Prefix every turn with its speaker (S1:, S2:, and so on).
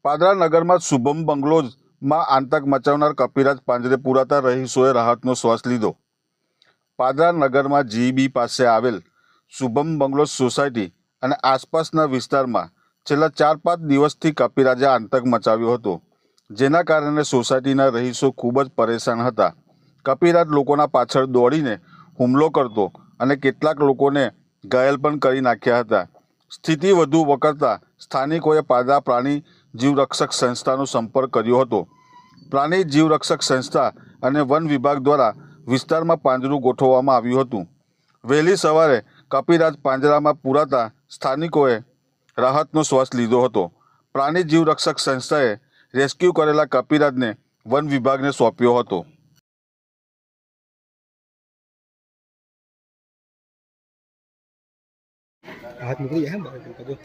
S1: પાદરા નગરમાં શુભમ બંગલોઝમાં આતંક મચાવનાર કપિરાજ પાંજરે પુરાતા રહીશોએ રાહતનો શ્વાસ લીધો। પાદરા નગરમાં જીબી પાસે આવેલ શુભમ બંગલોઝ સોસાયટી અને આસપાસના વિસ્તારમાં છેલ્લા 4-5 દિવસથી કપિરાજે આતંક મચાવ્યો હતો, જેના કારણે સોસાયટીના રહીશો ખૂબ જ પરેશાન હતા। કપિરાજ લોકોના પાછળ દોડીને હુમલો કરતો અને કેટલાક લોકોને ઘાયલ પણ કરી નાખ્યા હતા। સ્થિતિ વધુ વકરતા સ્થાનિકોએ પાદરા પ્રાણી જીવરક્ષક સંસ્થાનો સંપર્ક કર્યો હતો। પ્રાણી જીવરક્ષક સંસ્થા અને વન વિભાગ દ્વારા વિસ્તારમાં પાંજરું ગોઠવવામાં આવ્યું હતું। વહેલી સવારે કપિરાજ પાંજરામાં પૂરાતા સ્થાનિકોએ રાહતનો શ્વાસ લીધો હતો। પ્રાણી જીવરક્ષક સંસ્થાએ રેસ્ક્યુ કરેલા કપિરાજને વન વિભાગને સોંપ્યો હતો।
S2: हाथ निकल गया है बाहर का जो